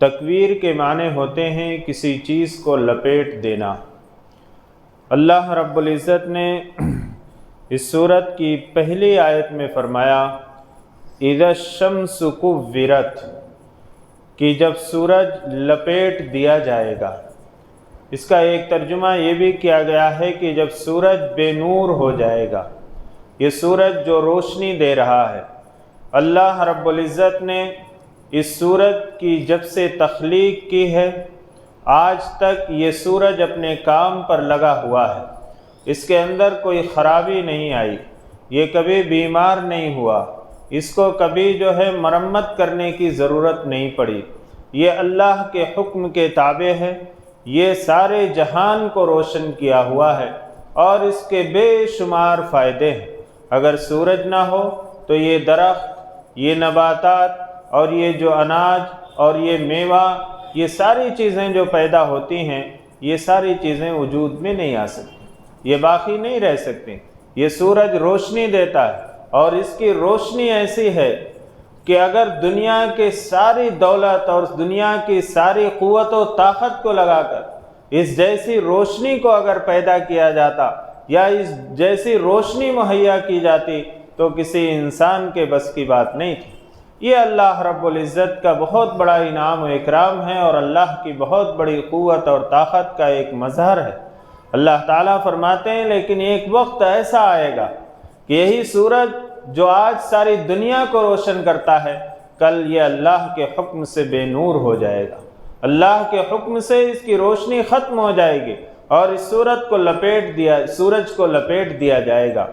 تکویر کے معنی ہوتے ہیں کسی چیز کو لپیٹ دینا۔ اللہ رب العزت نے اس سورت کی پہلی آیت میں فرمایا اذا الشمس کورت، کہ جب سورج لپیٹ دیا جائے گا۔ اس کا ایک ترجمہ یہ بھی کیا گیا ہے کہ جب سورج بے نور ہو جائے گا۔ یہ سورج جو روشنی دے رہا ہے، اللہ رب العزت نے اس سورج کی جب سے تخلیق کی ہے آج تک یہ سورج اپنے کام پر لگا ہوا ہے۔ اس کے اندر کوئی خرابی نہیں آئی، یہ کبھی بیمار نہیں ہوا، اس کو کبھی مرمت کرنے کی ضرورت نہیں پڑی۔ یہ اللہ کے حکم کے تابع ہے، یہ سارے جہان کو روشن کیا ہوا ہے اور اس کے بے شمار فائدے ہیں۔ اگر سورج نہ ہو تو یہ درخت، یہ نباتات اور یہ جو اناج اور یہ میوہ، یہ ساری چیزیں جو پیدا ہوتی ہیں، یہ ساری چیزیں وجود میں نہیں آ سکتی، یہ باقی نہیں رہ سکتی۔ یہ سورج روشنی دیتا ہے اور اس کی روشنی ایسی ہے کہ اگر دنیا کے ساری دولت اور دنیا کی ساری قوت و طاقت کو لگا کر اس جیسی روشنی کو اگر پیدا کیا جاتا یا اس جیسی روشنی مہیا کی جاتی تو کسی انسان کے بس کی بات نہیں تھی۔ یہ اللہ رب العزت کا بہت بڑا انعام و اکرام ہے اور اللہ کی بہت بڑی قوت اور طاقت کا ایک مظہر ہے۔ اللہ تعالیٰ فرماتے ہیں لیکن ایک وقت ایسا آئے گا کہ یہی سورج جو آج ساری دنیا کو روشن کرتا ہے، کل یہ اللہ کے حکم سے بے نور ہو جائے گا۔ اللہ کے حکم سے اس کی روشنی ختم ہو جائے گی اور اس سورج کو لپیٹ دیا جائے گا۔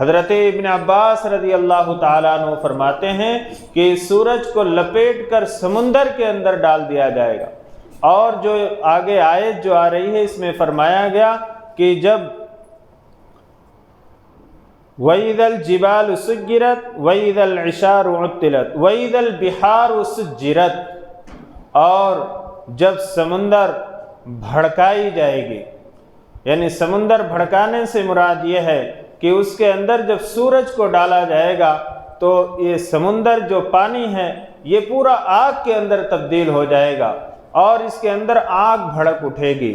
حضرت ابن عباس رضی اللہ تعالیٰ عنہ فرماتے ہیں کہ اس سورج کو لپیٹ کر سمندر کے اندر ڈال دیا جائے گا۔ اور جو آگے آیت جو آ رہی ہے اس میں فرمایا گیا کہ جب وَإِذَا الْجِبَالُ سُجِّرَتْ وَإِذَا الْعِشَارُ عُطِّلَتْ وَإِذَا الْبِحَارُ سُجِّرَتْ، اور جب سمندر بھڑکائی جائے گی، یعنی سمندر بھڑکانے سے مراد یہ ہے کہ اس کے اندر جب سورج کو ڈالا جائے گا تو یہ سمندر جو پانی ہے یہ پورا آگ کے اندر تبدیل ہو جائے گا اور اس کے اندر آگ بھڑک اٹھے گی۔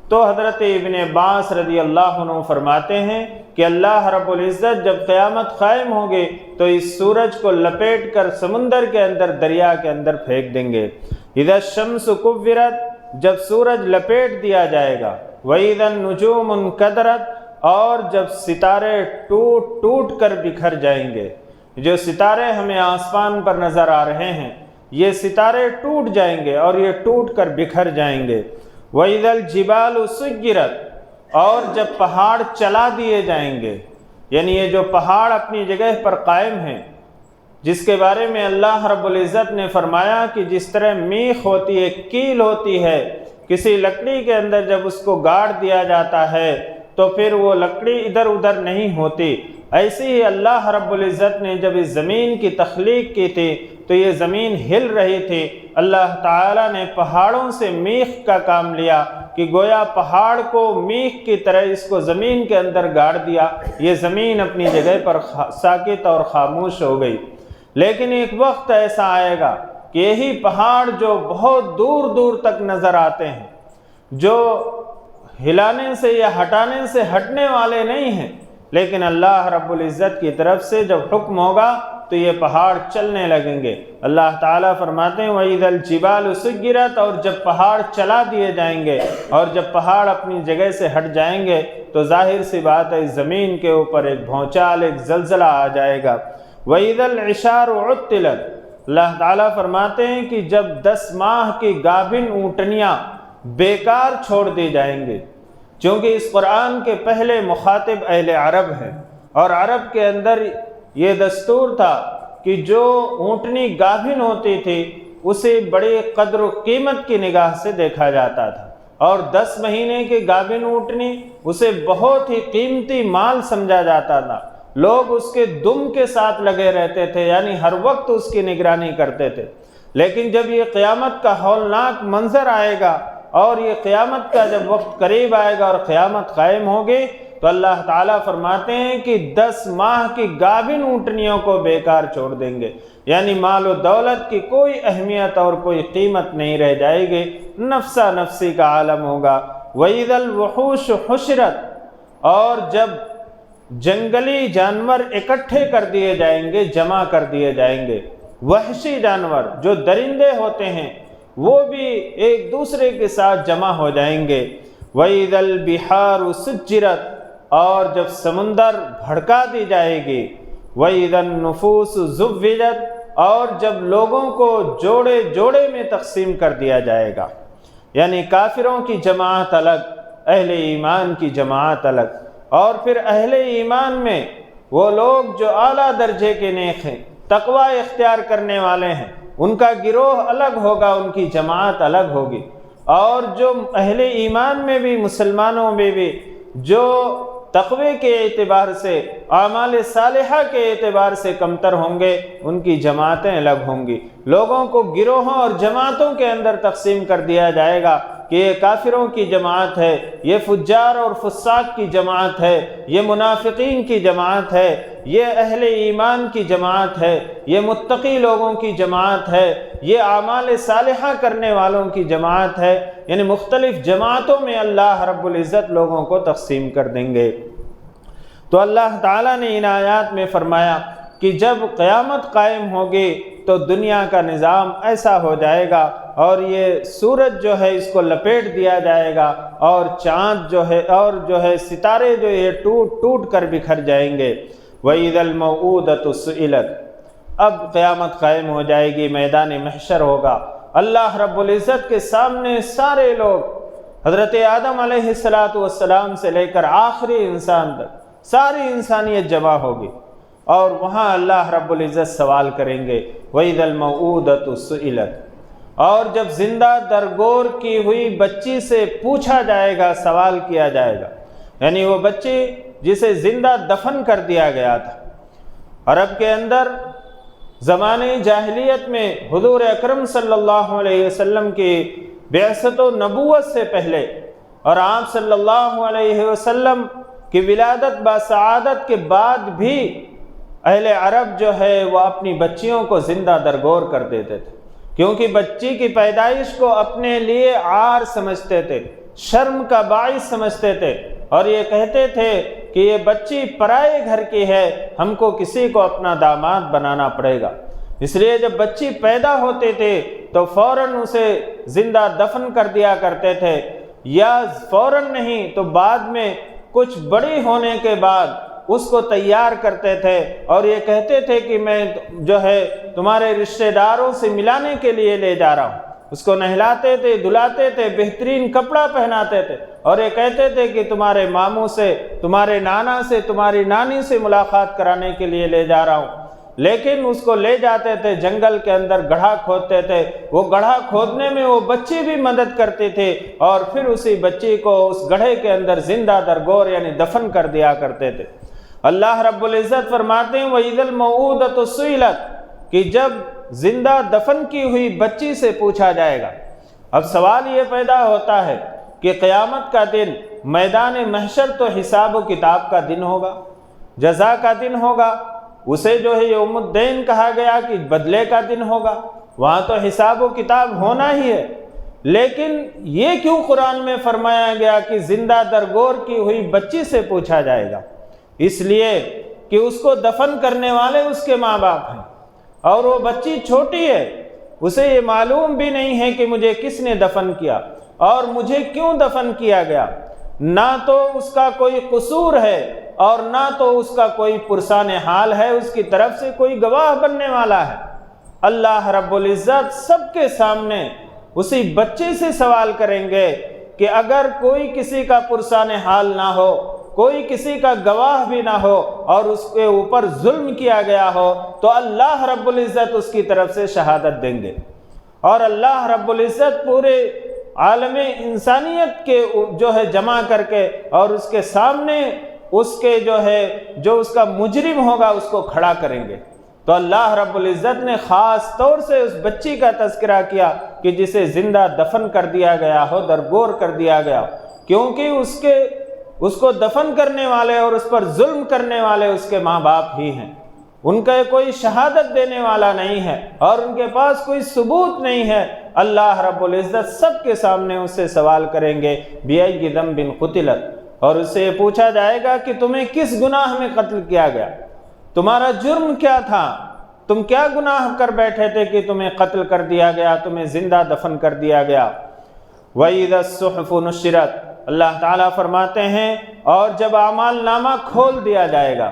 تو حضرت ابن عباس رضی اللہ عنہ فرماتے ہیں کہ اللہ رب العزت جب قیامت قائم ہوگی تو اس سورج کو لپیٹ کر سمندر کے اندر، دریا کے اندر پھینک دیں گے۔ اذا الشمس کورت، جب سورج لپیٹ دیا جائے گا۔ وَإِذَا النُّجُومُ انْكَدَرَتْ، اور جب ستارے ٹوٹ کر بکھر جائیں گے۔ جو ستارے ہمیں آسمان پر نظر آ رہے ہیں یہ ستارے ٹوٹ جائیں گے اور یہ ٹوٹ کر بکھر جائیں گے۔ وَإِذَا الْجِبَالُ سُجِّرَتْ، اور جب پہاڑ چلا دیے جائیں گے، یعنی یہ جو پہاڑ اپنی جگہ پر قائم ہیں، جس کے بارے میں اللہ رب العزت نے فرمایا کہ جس طرح میخ ہوتی ہے، کیل ہوتی ہے کسی لکڑی کے اندر، جب اس کو گاڑ دیا جاتا ہے تو پھر وہ لکڑی ادھر ادھر نہیں ہوتی، ایسے ہی اللہ رب العزت نے جب اس زمین کی تخلیق کی تھی تو یہ زمین ہل رہی تھی۔ اللہ تعالیٰ نے پہاڑوں سے میخ کا کام لیا کہ گویا پہاڑ کو میخ کی طرح اس کو زمین کے اندر گاڑ دیا، یہ زمین اپنی جگہ پر ساکت اور خاموش ہو گئی۔ لیکن ایک وقت ایسا آئے گا کہ یہی پہاڑ جو بہت دور دور تک نظر آتے ہیں، جو ہلانے سے یا ہٹانے سے ہٹنے والے نہیں ہیں، لیکن اللہ رب العزت کی طرف سے جب حکم ہوگا تو یہ پہاڑ چلنے لگیں گے۔ اللہ تعالیٰ فرماتے ہیں وَإِذَا الْجِبَالُ سُجِّرَتْ، اور جب پہاڑ چلا دیے جائیں گے اور جب پہاڑ اپنی جگہ سے ہٹ جائیں گے تو ظاہر سی بات ہے زمین کے اوپر ایک بھونچال، ایک زلزلہ آ جائے گا۔ وَإِذَا الْعِشَارُ عُطِّلَتْ، اللہ تعالیٰ فرماتے ہیں کہ جب 10 ماہ کی گابن اونٹنیاں بیکار چھوڑ دی جائیں گے، چونکہ اس قرآن کے پہلے مخاطب اہل عرب ہیں اور عرب کے اندر یہ دستور تھا کہ جو اونٹنی گابن ہوتی تھی اسے بڑی قدر و قیمت کی نگاہ سے دیکھا جاتا تھا، اور 10 مہینے کی گابن اونٹنی اسے بہت ہی قیمتی مال سمجھا جاتا تھا۔ لوگ اس کے دم کے ساتھ لگے رہتے تھے، یعنی ہر وقت اس کی نگرانی کرتے تھے۔ لیکن جب یہ قیامت کا ہولناک منظر آئے گا اور یہ قیامت کا جب وقت قریب آئے گا اور قیامت قائم ہوگی تو اللہ تعالیٰ فرماتے ہیں کہ 10 ماہ کی گابن اونٹنیوں کو بیکار چھوڑ دیں گے، یعنی مال و دولت کی کوئی اہمیت اور کوئی قیمت نہیں رہ جائے گی، نفسا نفسی کا عالم ہوگا۔ وَإِذَا الْوُحُوشُ حُشِرَتْ، اور جب جنگلی جانور اکٹھے کر دیے جائیں گے، جمع کر دیے جائیں گے، وحشی جانور جو درندے ہوتے ہیں وہ بھی ایک دوسرے کے ساتھ جمع ہو جائیں گے۔ وَإِذَا الْبِحَارُ سُجِّرَتْ، اور جب سمندر بھڑکا دی جائے گی۔ وَإِذَا النُّفُوسُ زُوِّجَتْ، اور جب لوگوں کو جوڑے جوڑے میں تقسیم کر دیا جائے گا، یعنی کافروں کی جماعت الگ، اہل ایمان کی جماعت الگ، اور پھر اہل ایمان میں وہ لوگ جو اعلیٰ درجے کے نیک ہیں، تقوی اختیار کرنے والے ہیں، ان کا گروہ الگ ہوگا، ان کی جماعت الگ ہوگی، اور جو اہل ایمان میں بھی، مسلمانوں میں بھی جو تقوی کے اعتبار سے، اعمال صالحہ کے اعتبار سے کمتر ہوں گے، ان کی جماعتیں الگ ہوں گی۔ لوگوں کو گروہوں اور جماعتوں کے اندر تقسیم کر دیا جائے گا کہ یہ کافروں کی جماعت ہے، یہ فجار اور فساق کی جماعت ہے، یہ منافقین کی جماعت ہے، یہ اہل ایمان کی جماعت ہے، یہ متقی لوگوں کی جماعت ہے، یہ اعمال صالحہ کرنے والوں کی جماعت ہے، یعنی مختلف جماعتوں میں اللہ رب العزت لوگوں کو تقسیم کر دیں گے۔ تو اللہ تعالیٰ نے ان آیات میں فرمایا کہ جب قیامت قائم ہوگی تو دنیا کا نظام ایسا ہو جائے گا، اور یہ سورج جو ہے اس کو لپیٹ دیا جائے گا، اور چاند جو ہے ستارے جو یہ ٹوٹ ٹوٹ کر بکھر جائیں گے۔ وَإِذَا الْمَوْءُودَةُ سُئِلَتْ، اب قیامت قائم ہو جائے گی، میدان محشر ہوگا، اللہ رب العزت کے سامنے سارے لوگ، حضرت آدم علیہ السلام سے لے کر آخری انسان تک ساری انسانیت جمع ہوگی، اور وہاں اللہ رب العزت سوال کریں گے۔ وَإِذَا الْمَوْءُودَةُ سُئِلَتْ، اور جب زندہ درگور کی ہوئی بچی سے پوچھا جائے گا، سوال کیا جائے گا، یعنی وہ بچی جسے زندہ دفن کر دیا گیا تھا۔ عرب کے اندر زمانے جاہلیت میں حضور اکرم صلی اللہ علیہ وسلم کی بعثت و نبوت سے پہلے، اور آپ صلی اللہ علیہ وسلم کی ولادت بسعادت کے بعد بھی اہل عرب جو ہے وہ اپنی بچیوں کو زندہ درگور کر دیتے تھے، کیونکہ بچی کی پیدائش کو اپنے لیے عار سمجھتے تھے، شرم کا باعث سمجھتے تھے، اور یہ کہتے تھے کہ یہ بچی پرائے گھر کی ہے، ہم کو کسی کو اپنا داماد بنانا پڑے گا۔ اس لیے جب بچی پیدا ہوتے تھے تو فوراً اسے زندہ دفن کر دیا کرتے تھے، یا فوراً نہیں تو بعد میں کچھ بڑی ہونے کے بعد اس کو تیار کرتے تھے، اور یہ کہتے تھے کہ میں جو ہے تمہارے رشتہ داروں سے ملانے کے لیے لے جا رہا ہوں۔ اس کو نہلاتے تھے، دھلاتے تھے، بہترین کپڑا پہناتے تھے، اور یہ کہتے تھے کہ تمہارے ماموں سے، تمہارے نانا سے، تمہاری نانی سے ملاقات کرانے کے لیے لے جا رہا ہوں۔ لیکن اس کو لے جاتے تھے، جنگل کے اندر گڑھا کھودتے تھے، وہ گڑھا کھودنے میں وہ بچی بھی مدد کرتی تھی، اور پھر اسی بچی کو اس گڑھے کے اندر زندہ درگور یعنی دفن کر دیا کرتے تھے۔ اللہ رب العزت فرماتے ہیں وَإِذَا الْمَوْءُودَةُ سُئِلَتْ، کہ جب زندہ دفن کی ہوئی بچی سے پوچھا جائے گا۔ اب سوال یہ پیدا ہوتا ہے کہ قیامت کا دن، میدان محشر تو حساب و کتاب کا دن ہوگا، جزا کا دن ہوگا، اسے جو ہے یوم الدین کہا گیا کہ بدلے کا دن ہوگا، وہاں تو حساب و کتاب ہونا ہی ہے۔ لیکن یہ کیوں قرآن میں فرمایا گیا کہ زندہ درگور کی ہوئی بچی سے پوچھا جائے گا؟ اس لیے کہ اس کو دفن کرنے والے اس کے ماں باپ ہیں، اور وہ بچی چھوٹی ہے، اسے یہ معلوم بھی نہیں ہے کہ مجھے کس نے دفن کیا اور مجھے کیوں دفن کیا گیا، نہ تو اس کا کوئی قصور ہے اور نہ تو اس کا کوئی پرسان حال ہے، اس کی طرف سے کوئی گواہ بننے والا ہے۔ اللہ رب العزت سب کے سامنے اسی بچے سے سوال کریں گے کہ اگر کوئی کسی کا پرسان حال نہ ہو، کوئی کسی کا گواہ بھی نہ ہو، اور اس کے اوپر ظلم کیا گیا ہو، تو اللہ رب العزت اس کی طرف سے شہادت دیں گے، اور اللہ رب العزت پورے عالم انسانیت کے جو ہے جمع کر کے، اور اس کے سامنے اس کے جو اس کا مجرم ہوگا اس کو کھڑا کریں گے۔ تو اللہ رب العزت نے خاص طور سے اس بچی کا تذکرہ کیا کہ جسے زندہ دفن کر دیا گیا ہو، درگور کر دیا گیا، کیونکہ اس کے اس کو دفن کرنے والے اور اس پر ظلم کرنے والے اس کے ماں باپ ہی ہیں۔ ان کا کوئی شہادت دینے والا نہیں ہے اور ان کے پاس کوئی ثبوت نہیں ہے۔ اللہ رب العزت سب کے سامنے اس سے سوال کریں گے بِأَيِّ ذَنبٍ قُتِلَتْ، اور اس سے پوچھا جائے گا کہ تمہیں کس گناہ میں قتل کیا گیا، تمہارا جرم کیا تھا، تم کیا گناہ کر بیٹھے تھے کہ تمہیں قتل کر دیا گیا، تمہیں زندہ دفن کر دیا گیا۔ وَإِذَا الصُّحُفُ نُشِّرَتْ، اللہ تعالیٰ فرماتے ہیں اور جب اعمال نامہ کھول دیا جائے گا،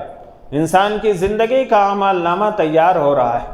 انسان کی زندگی کا اعمال نامہ تیار ہو رہا ہے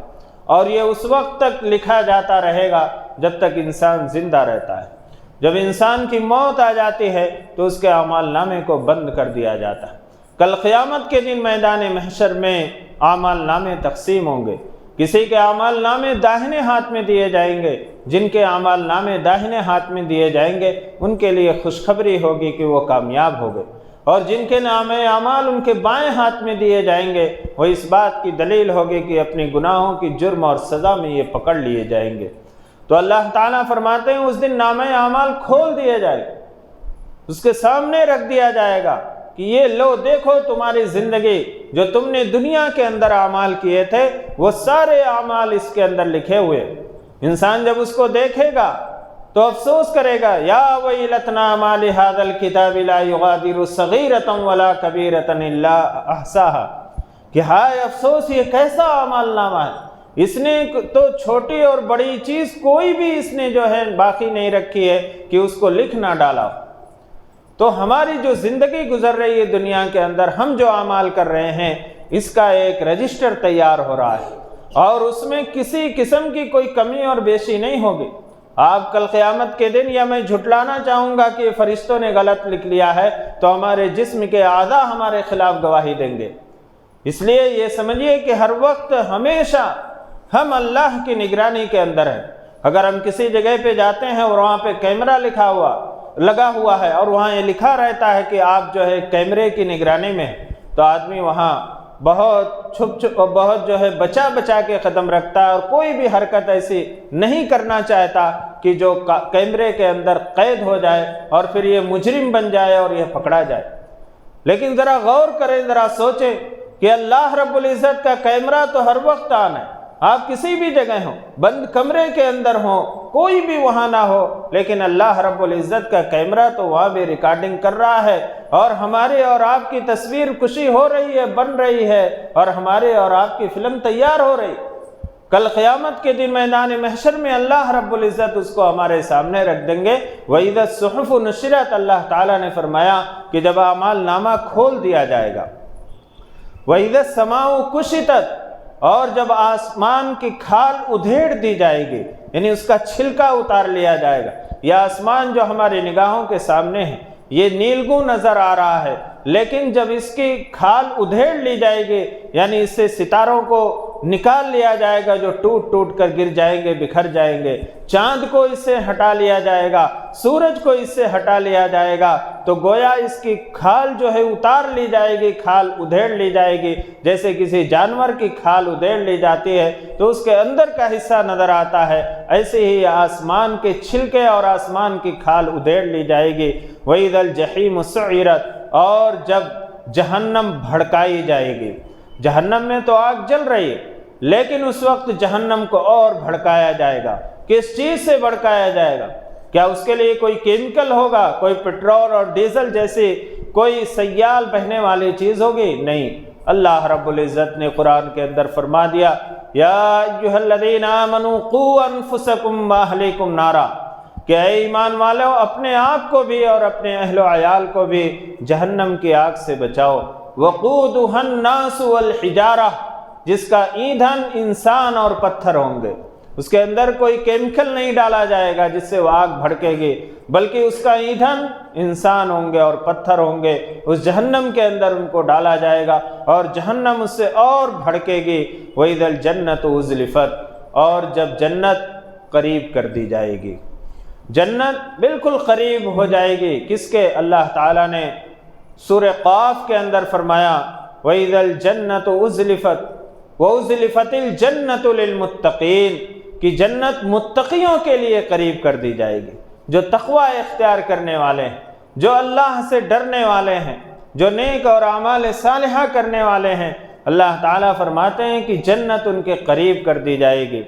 اور یہ اس وقت تک لکھا جاتا رہے گا جب تک انسان زندہ رہتا ہے۔ جب انسان کی موت آ جاتی ہے تو اس کے اعمال نامے کو بند کر دیا جاتا ہے۔ کل قیامت کے دن میدان محشر میں اعمال نامے تقسیم ہوں گے، کسی کے اعمال نامے داہنے ہاتھ میں دیے جائیں گے، جن کے اعمال نامے داہنے ہاتھ میں دیے جائیں گے ان کے لیے خوشخبری ہوگی کہ وہ کامیاب ہو گئے، اور جن کے نامے اعمال ان کے بائیں ہاتھ میں دیے جائیں گے وہ اس بات کی دلیل ہوگی کہ اپنی گناہوں کی جرم اور سزا میں یہ پکڑ لیے جائیں گے۔ تو اللہ تعالیٰ فرماتے ہیں اس دن نامہ اعمال کھول دیے جائے گا، اس کے سامنے رکھ دیا جائے گا کہ یہ لو دیکھو تمہاری زندگی، جو تم نے دنیا کے اندر اعمال کیے تھے وہ سارے اعمال اس کے اندر لکھے ہوئے۔ انسان جب اس کو دیکھے گا تو افسوس کرے گا، یا ویلتنا ما لہذا الکتاب لا یغادر صغیرۃ ولا کبیرۃ الا احصاها، کہ ہائے افسوس یہ کیسا اعمال نامہ ہے، اس نے تو چھوٹی اور بڑی چیز کوئی بھی اس نے جو ہے باقی نہیں رکھی ہے کہ اس کو لکھ نہ ڈالا۔ تو ہماری جو زندگی گزر رہی ہے دنیا کے اندر، ہم جو اعمال کر رہے ہیں اس کا ایک رجسٹر تیار ہو رہا ہے اور اس میں کسی قسم کی کوئی کمی اور بیشی نہیں ہوگی۔ آپ کل قیامت کے دن، یا میں جھٹلانا چاہوں گا کہ فرشتوں نے غلط لکھ لیا ہے، تو ہمارے جسم کے اعضاء ہمارے خلاف گواہی دیں گے۔ اس لیے یہ سمجھیے کہ ہر وقت ہمیشہ ہم اللہ کی نگرانی کے اندر ہیں۔ اگر ہم کسی جگہ پہ جاتے ہیں اور وہاں پہ کیمرہ لگا ہوا ہے اور وہاں یہ لکھا رہتا ہے کہ آپ جو ہے کیمرے کی نگرانی میں ہیں، تو آدمی وہاں بہت بہت جو ہے بچا کے قدم رکھتا ہے اور کوئی بھی حرکت ایسی نہیں کرنا چاہتا کہ جو کیمرے کے اندر قید ہو جائے اور پھر یہ مجرم بن جائے اور یہ پکڑا جائے۔ لیکن ذرا غور کریں، ذرا سوچیں کہ اللہ رب العزت کا کیمرہ تو ہر وقت آن ہے، آپ کسی بھی جگہ ہوں، بند کمرے کے اندر ہوں، کوئی بھی وہاں نہ ہو، لیکن اللہ رب العزت کا کیمرہ تو وہاں بھی ریکارڈنگ کر رہا ہے اور ہمارے اور آپ کی تصویر کشی ہو رہی ہے، بن رہی ہے، اور ہمارے اور آپ کی فلم تیار ہو رہی۔ کل قیامت کے دن میدان محشر میں اللہ رب العزت اس کو ہمارے سامنے رکھ دیں گے۔ وَإِذَا الصُّحُفُ نُشِّرَتْ، اللہ تعالیٰ نے فرمایا کہ جب اعمال نامہ کھول دیا جائے گا۔ وَإِذَا السَّمَاءُ كُشِطَتْ، اور جب آسمان کی کھال ادھیڑ دی جائے گی، یعنی اس کا چھلکا اتار لیا جائے گا۔ یہ آسمان جو ہماری نگاہوں کے سامنے ہے یہ نیلگوں نظر آ رہا ہے، لیکن جب اس کی کھال ادھیڑ لی جائے گی، یعنی اس سے ستاروں کو نکال لیا جائے گا جو ٹوٹ ٹوٹ کر گر جائیں گے، بکھر جائیں گے، چاند کو اس سے ہٹا لیا جائے گا، سورج کو اس سے ہٹا لیا جائے گا، تو گویا اس کی کھال جو ہے اتار لی جائے گی، کھال ادھیڑ لی جائے گی، جیسے کسی جانور کی کھال ادھیڑ لی جاتی ہے تو اس کے اندر کا حصہ نظر آتا ہے، ایسے ہی آسمان کے چھلکے اور آسمان کی کھال ادھیڑ لی جائے گی۔ وَإِذَا الْجَحِيمُ سُعِّرَتْ، اور جب جہنم بھڑکائی جائے گی۔ جہنم میں تو آگ جل رہی ہے، لیکن اس وقت جہنم کو اور بھڑکایا جائے گا۔ کس چیز سے بھڑکایا جائے گا؟ کیا اس کے لیے کوئی کیمیکل ہوگا، کوئی پیٹرول اور ڈیزل جیسی کوئی سیال بہنے والی چیز ہوگی؟ نہیں۔ اللہ رب العزت نے قرآن کے اندر فرما دیا، یا ایھا الذین آمنوا قوا انفسکم واہلیکم نارا، کہ اے ایمان والو اپنے آپ کو بھی اور اپنے اہل و عیال کو بھی جہنم کی آگ سے بچاؤ۔ وقودھا الناس والحجارہ، جس کا ایندھن انسان اور پتھر ہوں گے۔ اس کے اندر کوئی کیمیکل نہیں ڈالا جائے گا جس سے وہ آگ بھڑکے گی، بلکہ اس کا ایندھن انسان ہوں گے اور پتھر ہوں گے۔ اس جہنم کے اندر ان کو ڈالا جائے گا اور جہنم اس سے اور بھڑکے گی۔ وَإِذَا الْجَنَّةُ أُزْلِفَتْ، اور جب جنت قریب کر دی جائے گی، جنت بالکل قریب ہو جائے گی۔ کس کے؟ اللہ تعالیٰ نے سورہ قاف کے اندر فرمایا، وَإِذَا الْجَنَّةُ أُزْلِفَتْ وَأُزْلِفَتِ الْجَنَّةُ لِلْمُتَّقِينَ، کہ جنت متقیوں کے لیے قریب کر دی جائے گی، جو تقوی اختیار کرنے والے ہیں، جو اللہ سے ڈرنے والے ہیں، جو نیک اور اعمال صالحہ کرنے والے ہیں، اللہ تعالیٰ فرماتے ہیں کہ جنت ان کے قریب کر دی جائے گی۔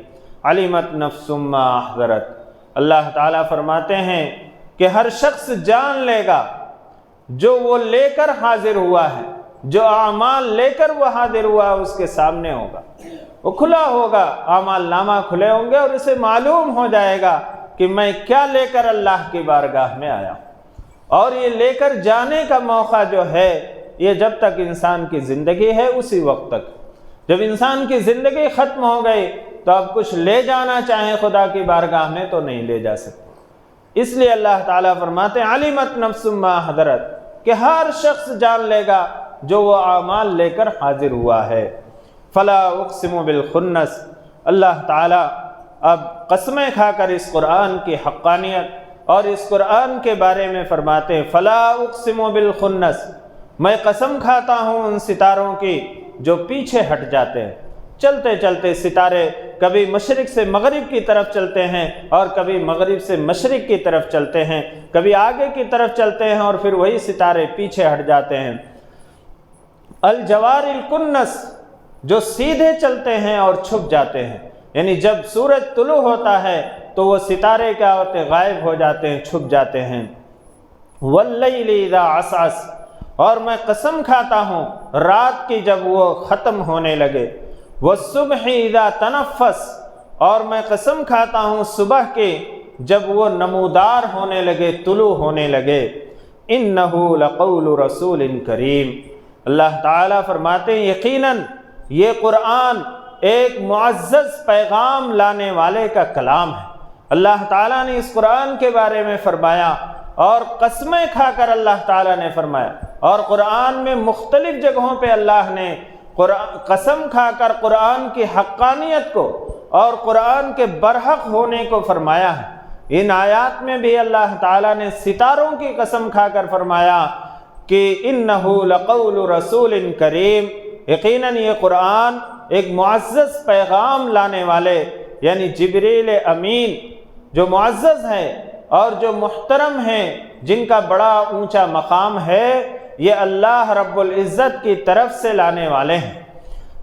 علمت نفس ما احضرت، اللہ تعالیٰ فرماتے ہیں کہ ہر شخص جان لے گا جو وہ لے کر حاضر ہوا ہے، جو اعمال لے کر وہ حاضر ہوا ہے اس کے سامنے ہوگا، وہ کھلا ہوگا، اعمال نامہ کھلے ہوں گے اور اسے معلوم ہو جائے گا کہ میں کیا لے کر اللہ کی بارگاہ میں آیا ہوں۔ اور یہ لے کر جانے کا موقع جو ہے یہ جب تک انسان کی زندگی ہے اسی وقت تک، جب انسان کی زندگی ختم ہو گئی تو اب کچھ لے جانا چاہیں خدا کی بارگاہ میں تو نہیں لے جا سکتے۔ اس لیے اللہ تعالیٰ فرماتے ہیں علمت نفس ما حضرت، کہ ہر شخص جان لے گا جو وہ اعمال لے کر حاضر ہوا ہے۔ فلا اقسم بالخنس، اللہ تعالیٰ اب قسمیں کھا کر اس قرآن کی حقانیت اور اس قرآن کے بارے میں فرماتے ہیں فلا اقسم بالخنس، میں قسم کھاتا ہوں ان ستاروں کی جو پیچھے ہٹ جاتے ہیں۔ چلتے چلتے ستارے کبھی مشرق سے مغرب کی طرف چلتے ہیں اور کبھی مغرب سے مشرق کی طرف چلتے ہیں، کبھی آگے کی طرف چلتے ہیں اور پھر وہی ستارے پیچھے ہٹ جاتے ہیں۔ الجوار الکنس، جو سیدھے چلتے ہیں اور چھپ جاتے ہیں، یعنی جب سورج طلوع ہوتا ہے تو وہ ستارے کیا ہوتے ہیں؟ غائب ہو جاتے ہیں، چھپ جاتے ہیں۔ واللیل اذا عسعس، اور میں قسم کھاتا ہوں رات کی جب وہ ختم ہونے لگے۔ والصبح اذا تنفس، اور میں قسم کھاتا ہوں صبح کی جب وہ نمودار ہونے لگے، طلوع ہونے لگے۔ انہ لقول رسول کریم، اللہ تعالیٰ فرماتے ہیں یقیناً یہ قرآن ایک معزز پیغام لانے والے کا کلام ہے۔ اللہ تعالیٰ نے اس قرآن کے بارے میں فرمایا اور قسمیں کھا کر اللہ تعالیٰ نے فرمایا، اور قرآن میں مختلف جگہوں پہ اللہ نے قسم کھا کر قرآن کی حقانیت کو اور قرآن کے برحق ہونے کو فرمایا ہے۔ ان آیات میں بھی اللہ تعالیٰ نے ستاروں کی قسم کھا کر فرمایا کہ انہ لقول رسول کریم، یقیناً یہ قرآن ایک معزز پیغام لانے والے یعنی جبریل امین جو معزز ہے اور جو محترم ہیں، جن کا بڑا اونچا مقام ہے، یہ اللہ رب العزت کی طرف سے لانے والے ہیں۔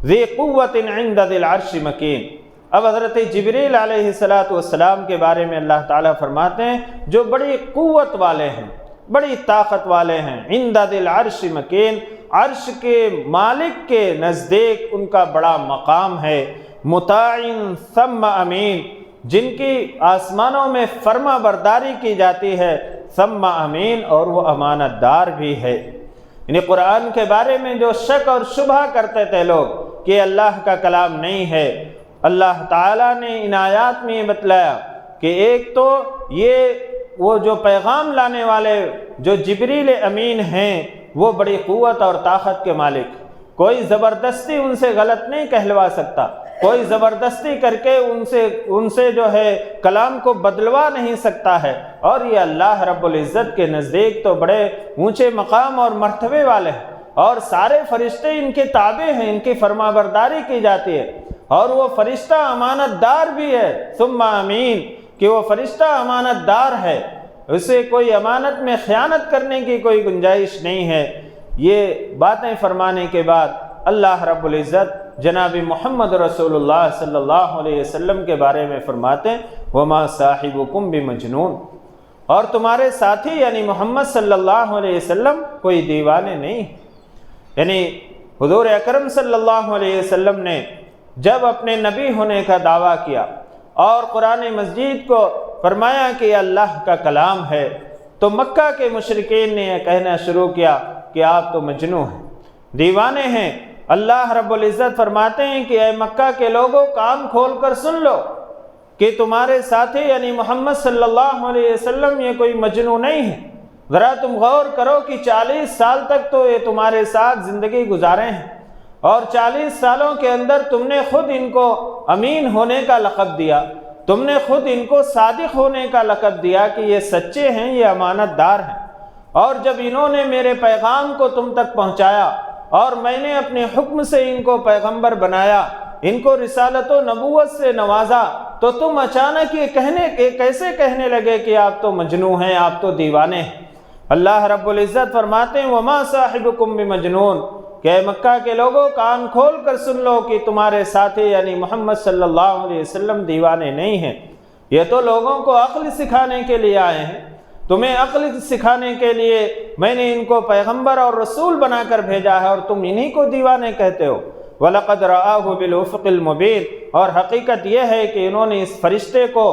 ذی قوت عند ذی العرش مکین، اب حضرت جبریل علیہ السلام کے بارے میں اللہ تعالیٰ فرماتے ہیں جو بڑی قوت والے ہیں، بڑی طاقت والے ہیں۔ عند ذی العرش مکین، عرش کے مالک کے نزدیک ان کا بڑا مقام ہے۔ مطاع ثم امین، جن کی آسمانوں میں فرما برداری کی جاتی ہے، ثم امین، اور وہ امانت دار بھی ہے۔ یعنی قرآن کے بارے میں جو شک اور شبہ کرتے تھے لوگ کہ اللہ کا کلام نہیں ہے، اللہ تعالیٰ نے ان آیات میں یہ بتلایا کہ ایک تو یہ وہ جو پیغام لانے والے جو جبریل امین ہیں وہ بڑی قوت اور طاقت کے مالک، کوئی زبردستی ان سے غلط نہیں کہلوا سکتا، کوئی زبردستی کر کے ان سے جو ہے کلام کو بدلوا نہیں سکتا ہے، اور یہ اللہ رب العزت کے نزدیک تو بڑے اونچے مقام اور مرتبے والے ہیں، اور سارے فرشتے ان کے تابع ہیں، ان کی فرما برداری کی جاتی ہے، اور وہ فرشتہ امانت دار بھی ہے۔ ثم امین، کہ وہ فرشتہ امانت دار ہے، اسے کوئی امانت میں خیانت کرنے کی کوئی گنجائش نہیں ہے۔ یہ باتیں فرمانے کے بعد اللہ رب العزت جناب محمد رسول اللہ صلی اللہ علیہ وسلم کے بارے میں فرماتے ہیں وما صاحبکم بمجنون، اور تمہارے ساتھی یعنی محمد صلی اللہ علیہ وسلم کوئی دیوانے نہیں۔ یعنی حضور اکرم صلی اللہ علیہ وسلم نے جب اپنے نبی ہونے کا دعویٰ کیا اور قرآن مجید کو فرمایا کہ یہ اللہ کا کلام ہے، تو مکہ کے مشرکین نے یہ کہنا شروع کیا کہ آپ تو مجنون ہیں، دیوانے ہیں۔ اللہ رب العزت فرماتے ہیں کہ اے مکہ کے لوگوں کان کھول کر سن لو کہ تمہارے ساتھی یعنی محمد صلی اللہ علیہ وسلم یہ کوئی مجنون نہیں ہے۔ ذرا تم غور کرو کہ 40 سال تک تو یہ تمہارے ساتھ زندگی گزارے ہیں، اور 40 سالوں کے اندر تم نے خود ان کو امین ہونے کا لقب دیا، تم نے خود ان کو صادق ہونے کا لقب دیا کہ یہ سچے ہیں، یہ امانت دار ہیں، اور جب انہوں نے میرے پیغام کو تم تک پہنچایا اور میں نے اپنے حکم سے ان کو پیغمبر بنایا، ان کو رسالت و نبوت سے نوازا، تو تم اچانک یہ کیسے کہنے لگے کہ آپ تو مجنون ہیں، آپ تو دیوانے ہیں۔ اللہ رب العزت فرماتے ہیں وما صاحبکم بمجنون، کہ مکہ کے لوگوں کان کھول کر سن لو کہ تمہارے ساتھی یعنی محمد صلی اللہ علیہ وسلم دیوانے نہیں ہیں، یہ تو لوگوں کو عقل سکھانے کے لیے آئے ہیں، تمہیں عقل سکھانے کے لیے میں نے ان کو پیغمبر اور رسول بنا کر بھیجا ہے اور تم انہی کو دیوانے کہتے ہو۔ وَلَقَدْ رَآهُ بِالْأُفُقِ الْمُبِينِ، اور حقیقت یہ ہے کہ انہوں نے اس فرشتے کو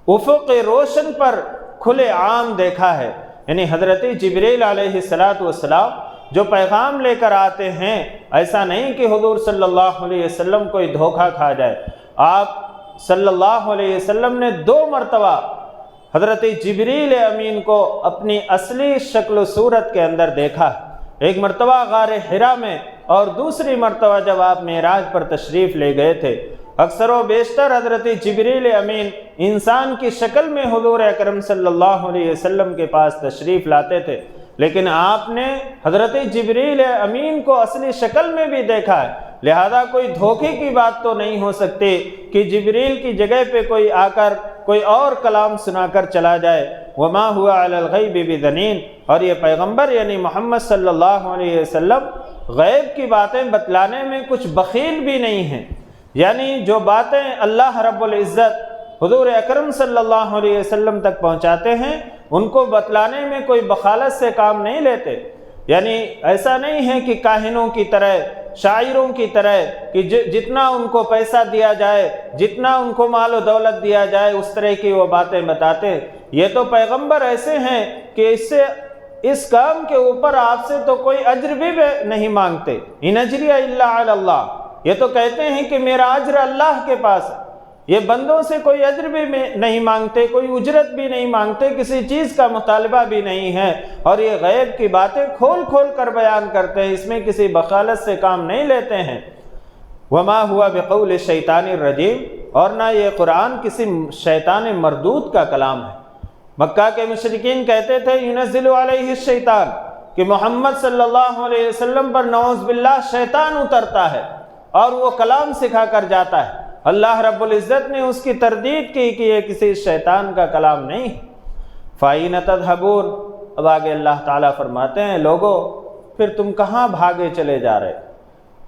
افق روشن پر کھلے عام دیکھا ہے، یعنی حضرت جبریل علیہ السلام جو پیغام لے کر آتے ہیں، ایسا نہیں کہ حضور صلی اللہ علیہ وسلم کوئی دھوکہ کھا جائے۔ آپ صلی اللہ علیہ وسلم نے 2 مرتبہ حضرت جبریل امین کو اپنی اصلی شکل و صورت کے اندر دیکھا، ایک مرتبہ غار حرا میں اور دوسری مرتبہ جب آپ معراج پر تشریف لے گئے تھے۔ اکثر و بیشتر حضرت جبریل امین انسان کی شکل میں حضور اکرم صلی اللہ علیہ وسلم کے پاس تشریف لاتے تھے، لیکن آپ نے حضرت جبریل امین کو اصلی شکل میں بھی دیکھا ہے، لہذا کوئی دھوکے کی بات تو نہیں ہو سکتی کہ جبریل کی جگہ پہ کوئی آ کر کوئی اور کلام سنا کر چلا جائے۔ وما ہوا علی الغیب بضنین، اور یہ پیغمبر یعنی محمد صلی اللہ علیہ وسلم غیب کی باتیں بتلانے میں کچھ بخیل بھی نہیں ہیں، یعنی جو باتیں اللہ رب العزت حضور اکرم صلی اللہ علیہ وسلم تک پہنچاتے ہیں ان کو بتلانے میں کوئی بخالت سے کام نہیں لیتے، یعنی ایسا نہیں ہے کہ کاہنوں کی طرح، شاعروں کی طرح کہ جتنا ان کو پیسہ دیا جائے، جتنا ان کو مال و دولت دیا جائے اس طرح کی وہ باتیں بتاتے۔ یہ تو پیغمبر ایسے ہیں کہ اس کام کے اوپر آپ سے تو کوئی اجر بھی نہیں مانگتے، ان اجری الا علی اللہ، یہ تو کہتے ہیں کہ میرا اجر اللہ کے پاس ہے، یہ بندوں سے کوئی اجر بھی نہیں مانگتے، کوئی اجرت بھی نہیں مانگتے، کسی چیز کا مطالبہ بھی نہیں ہے، اور یہ غیب کی باتیں کھول کھول کر بیان کرتے ہیں، اس میں کسی بخالت سے کام نہیں لیتے ہیں۔ وما ہوا بقول الشیطان الرجیم، اور نہ یہ قرآن کسی شیطان مردود کا کلام ہے۔ مکہ کے مشرکین کہتے تھے ینزل علیہ الشیطان، کہ محمد صلی اللہ علیہ وسلم پر نعوذ باللہ شیطان اترتا ہے اور وہ کلام سکھا کر جاتا ہے۔ اللہ رب العزت نے اس کی تردید کی کہ یہ کسی شیطان کا کلام نہیں۔ فَأَيْنَ تَذْهَبُونَ، اب آگے اللہ تعالیٰ فرماتے ہیں لوگو پھر تم کہاں بھاگے چلے جا رہے،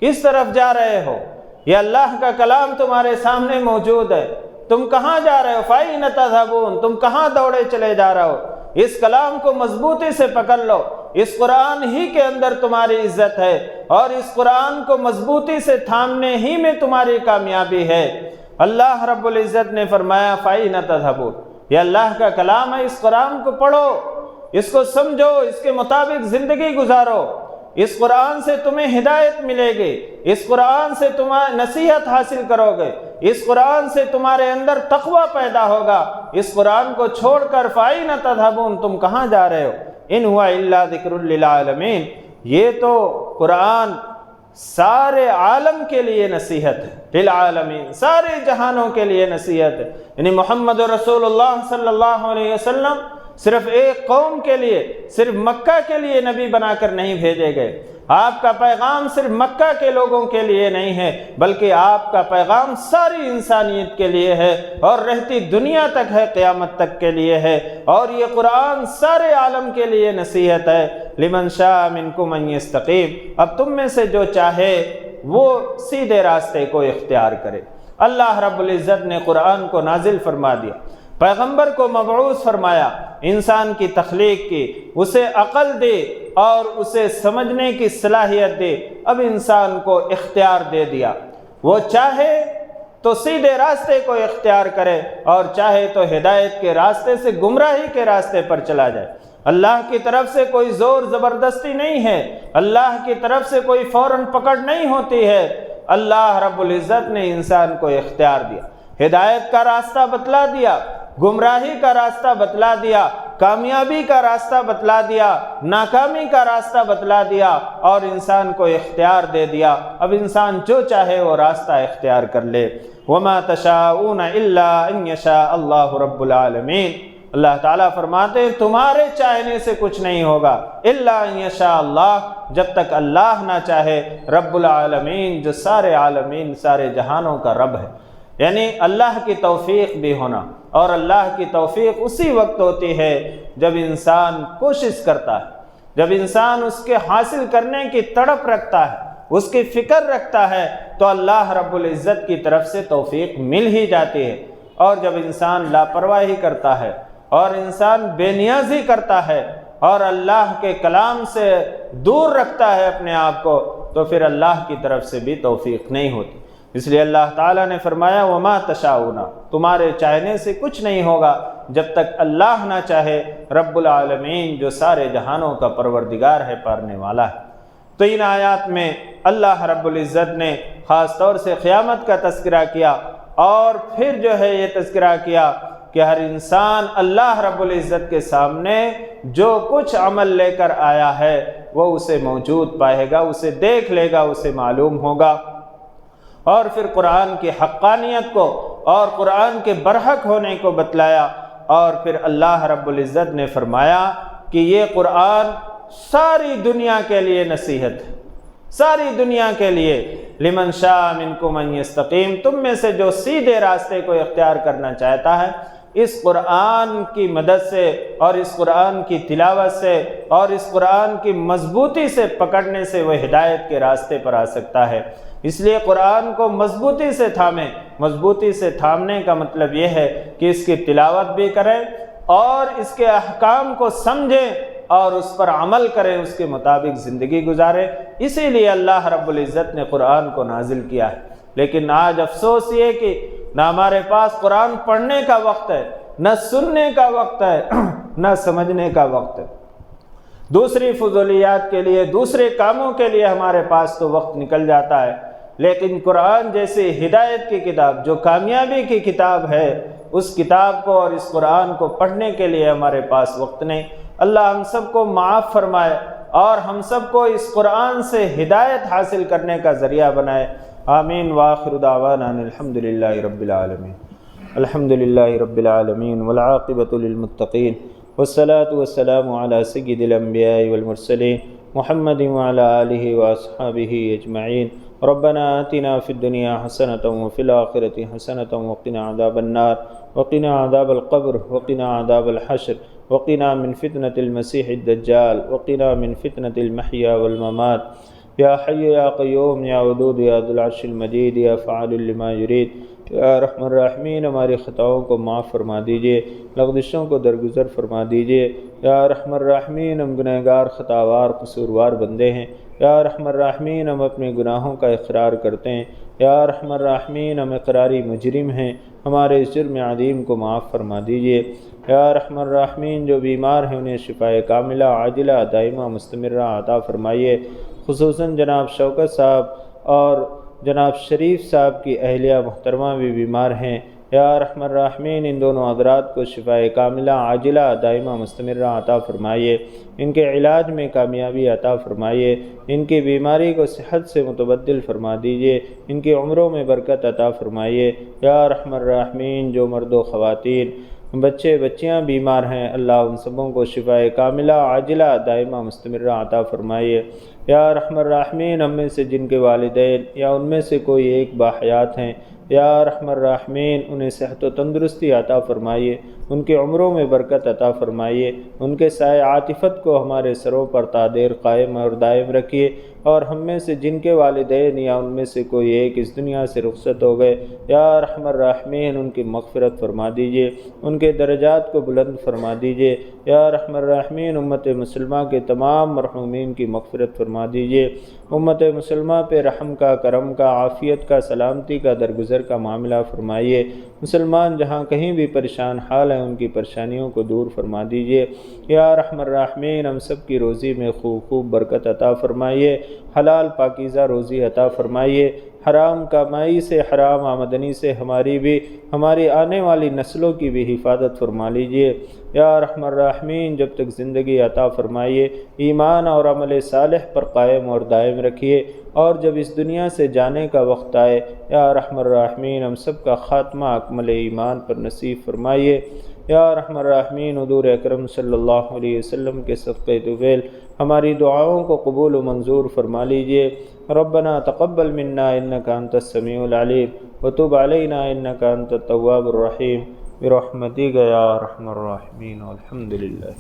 کس طرف جا رہے ہو؟ یہ اللہ کا کلام تمہارے سامنے موجود ہے، تم کہاں جا رہے ہو؟ فَأَيْنَ تَذْهَبُونَ، تم کہاں دوڑے چلے جا رہے ہو؟ اس کلام کو مضبوطی سے پکڑ لو، اس قرآن ہی کے اندر تمہاری عزت ہے، اور اس قرآن کو مضبوطی سے تھامنے ہی میں تمہاری کامیابی ہے۔ اللہ رب العزت نے فرمایا فَأَيْنَ تَذْهَبُونَ، یہ اللہ کا کلام ہے، اس قرآن کو پڑھو، اس کو سمجھو، اس کے مطابق زندگی گزارو، اس قرآن سے تمہیں ہدایت ملے گی، اس قرآن سے تم نصیحت حاصل کرو گے، اس قرآن سے تمہارے اندر تقوی پیدا ہوگا۔ اس قرآن کو چھوڑ کر فَأَيْنَ تَذْهَبُونَ، تم کہاں جا رہے ہو؟ ان ہوا الا ذکر للعالمین، یہ تو قرآن سارے عالم کے لیے نصیحت ہے، للعالمین، سارے جہانوں کے لیے نصیحت ہے، یعنی محمد رسول اللہ صلی اللہ علیہ وسلم صرف ایک قوم کے لیے، صرف مکہ کے لیے نبی بنا کر نہیں بھیجے گئے۔ آپ کا پیغام صرف مکہ کے لوگوں کے لیے نہیں ہے، بلکہ آپ کا پیغام ساری انسانیت کے لیے ہے اور رہتی دنیا تک ہے، قیامت تک کے لیے ہے، اور یہ قرآن سارے عالم کے لیے نصیحت ہے۔ لمن شاء منکم ان یستقیم، اب تم میں سے جو چاہے وہ سیدھے راستے کو اختیار کرے۔ اللہ رب العزت نے قرآن کو نازل فرما دیا، پیغمبر کو مبعوث فرمایا، انسان کی تخلیق کی، اسے عقل دے اور اسے سمجھنے کی صلاحیت دے، اب انسان کو اختیار دے دیا، وہ چاہے تو سیدھے راستے کو اختیار کرے اور چاہے تو ہدایت کے راستے سے گمراہی کے راستے پر چلا جائے۔ اللہ کی طرف سے کوئی زور زبردستی نہیں ہے، اللہ کی طرف سے کوئی فوراً پکڑ نہیں ہوتی ہے، اللہ رب العزت نے انسان کو اختیار دیا، ہدایت کا راستہ بتلا دیا، گمراہی کا راستہ بتلا دیا، کامیابی کا راستہ بتلا دیا، ناکامی کا راستہ بتلا دیا، اور انسان کو اختیار دے دیا، اب انسان جو چاہے وہ راستہ اختیار کر لے۔ وَمَا تَشَاءُونَ إِلَّا أَن يَشَاءَ اللَّهُ رَبُّ الْعَالَمِينَ، اللہ تعالیٰ فرماتے ہیں تمہارے چاہنے سے کچھ نہیں ہوگا، الا ان یشاء اللہ، جب تک اللہ نہ چاہے، رب العالمین، جو سارے عالمین، سارے جہانوں کا رب ہے۔ یعنی اللہ کی توفیق بھی ہونا، اور اللہ کی توفیق اسی وقت ہوتی ہے جب انسان کوشش کرتا ہے، جب انسان اس کے حاصل کرنے کی تڑپ رکھتا ہے، اس کی فکر رکھتا ہے، تو اللہ رب العزت کی طرف سے توفیق مل ہی جاتی ہے۔ اور جب انسان لاپرواہی کرتا ہے اور انسان بے نیازی کرتا ہے اور اللہ کے کلام سے دور رکھتا ہے اپنے آپ کو، تو پھر اللہ کی طرف سے بھی توفیق نہیں ہوتی۔ اس لیے اللہ تعالیٰ نے فرمایا وَمَا تَشَاءُونَ، تمہارے چاہنے سے کچھ نہیں ہوگا جب تک اللہ نہ چاہے، رب العالمین جو سارے جہانوں کا پروردگار ہے، پالنے والا ہے۔ تو ان آیات میں اللہ رب العزت نے خاص طور سے قیامت کا تذکرہ کیا، اور پھر جو ہے یہ تذکرہ کیا کہ ہر انسان اللہ رب العزت کے سامنے جو کچھ عمل لے کر آیا ہے وہ اسے موجود پائے گا، اسے دیکھ لے گا، اسے معلوم ہوگا۔ اور پھر قرآن کی حقانیت کو اور قرآن کے برحق ہونے کو بتلایا، اور پھر اللہ رب العزت نے فرمایا کہ یہ قرآن ساری دنیا کے لیے نصیحت ہے، ساری دنیا کے لیے، لمن شاء منکم ان یستقیم، تم میں سے جو سیدھے راستے کو اختیار کرنا چاہتا ہے، اس قرآن کی مدد سے اور اس قرآن کی تلاوت سے اور اس قرآن کی مضبوطی سے پکڑنے سے وہ ہدایت کے راستے پر آ سکتا ہے۔ اس لیے قرآن کو مضبوطی سے تھامیں۔ مضبوطی سے تھامنے کا مطلب یہ ہے کہ اس کی تلاوت بھی کریں اور اس کے احکام کو سمجھیں اور اس پر عمل کریں، اس کے مطابق زندگی گزاریں۔ اسی لیے اللہ رب العزت نے قرآن کو نازل کیا ہے۔ لیکن آج افسوس یہ کہ نہ ہمارے پاس قرآن پڑھنے کا وقت ہے، نہ سننے کا وقت ہے، نہ سمجھنے کا وقت ہے۔ دوسری فضولیات کے لیے، دوسرے کاموں کے لیے ہمارے پاس تو وقت نکل جاتا ہے، لیکن قرآن جیسی ہدایت کی کتاب جو کامیابی کی کتاب ہے، اس کتاب کو اور اس قرآن کو پڑھنے کے لیے ہمارے پاس وقت نہیں۔ اللہ ہم سب کو معاف فرمائے اور ہم سب کو اس قرآن سے ہدایت حاصل کرنے کا ذریعہ بنائے۔ آمین۔ وآخر دعوانا ان الحمد للہ رب العالمین۔ الحمد للہ رب العالمین والعاقبۃ للمتقین والصلاة والسلام علی سید الانبیاء والمرسلین محمد وعلی آلہ واصحابہ اجمعین۔ ربنا آتنا فی الدنیا حسنۃ وفی الآخرۃ حسنۃ وقنا عذاب النار وقنا عذاب القبر وقنا عذاب الحشر وقنا من فتنة المسیح الدجال وقنا من فتنة المحیا والممات۔ یا حی یا قیوم یا ودود یا ذو العرش المجید یا فعال لما یرید، یا رحم الراحمین ہماری خطاؤں کو معاف فرما دیجئے، لغزشوں کو درگزر فرما دیجئے۔ یا رحم الراحمین ہم گنہگار، خطاوار، قصوروار بندے ہیں۔ یا رحم الراحمین ہم اپنے گناہوں کا اقرار کرتے ہیں۔ یا رحم الراحمین ہم اقراری مجرم ہیں، ہمارے اس جرم عظیم کو معاف فرما دیجئے۔ یا رحم الراحمین جو بیمار ہیں انہیں شفائے کاملہ، عاجلہ، دائمہ، مستمرہ عطا فرمائیے۔ خصوصاً جناب شوکت صاحب اور جناب شریف صاحب کی اہلیہ محترمہ بھی بیمار ہیں۔ یا رحم الراحمین ان دونوں حضرات کو شفائے کاملہ، عاجلہ، دائمہ، مستمرہ عطا فرمائیے۔ ان کے علاج میں کامیابی عطا فرمائیے۔ ان کی بیماری کو صحت سے متبدل فرما دیجئے۔ ان کی عمروں میں برکت عطا فرمائیے۔ یا رحم الراحمین جو مرد و خواتین، بچے بچیاں بیمار ہیں، اللہ ان سبوں کو شفائے کاملہ، عاجلہ، دائمہ، مستمرہ عطا فرمائیے۔ یا رحم الراحمین ہم میں سے جن کے والدین یا ان میں سے کوئی ایک باحیات ہیں، یا رحم الراحمین انہیں صحت و تندرستی عطا فرمائیے، ان کی عمروں میں برکت عطا فرمائیے، ان کے سائے عاطفت کو ہمارے سروں پر تا دیر قائم اور دائم رکھیے، اور ہم میں سے جن کے والدین یا ان میں سے کوئی ایک اس دنیا سے رخصت ہو گئے، یا رحم الراحمین ان کی مغفرت فرما دیجئے، ان کے درجات کو بلند فرما دیجئے۔ یا رحم الراحمین امت مسلمہ کے تمام مرحومین کی مغفرت فرما دیجئے۔ امت مسلمہ پہ رحم کا، کرم کا، عافیت کا، سلامتی کا، درگزر کا معاملہ فرمائیے۔ مسلمان جہاں کہیں بھی پریشان حال ہیں ان کی پریشانیوں کو دور فرما دیجئے۔ یا رحم الراحمین ہم سب کی روزی میں خوب برکت عطا فرمائیے، حلال پاکیزہ روزی عطا فرمائیے، حرام کمائی سے، حرام آمدنی سے ہماری آنے والی نسلوں کی بھی حفاظت فرما لیجئے۔ یا رحم الراحمین جب تک زندگی عطا فرمائیے ایمان اور عمل صالح پر قائم اور دائم رکھیے، اور جب اس دنیا سے جانے کا وقت آئے یا رحم الراحمین ہم سب کا خاتمہ اکمل ایمان پر نصیب فرمائیے۔ یا ارحم الراحمین حضور اکرم صلی اللہ علیہ وسلم کے صدقہ طفیل ہماری دعاؤں کو قبول و منظور فرما لیجئے۔ ربنا تقبل منا انک انت السمیع العلیم وتب علینا انک انت التواب الرحیم برحمتک یا ارحم الراحمین والحمد للہ۔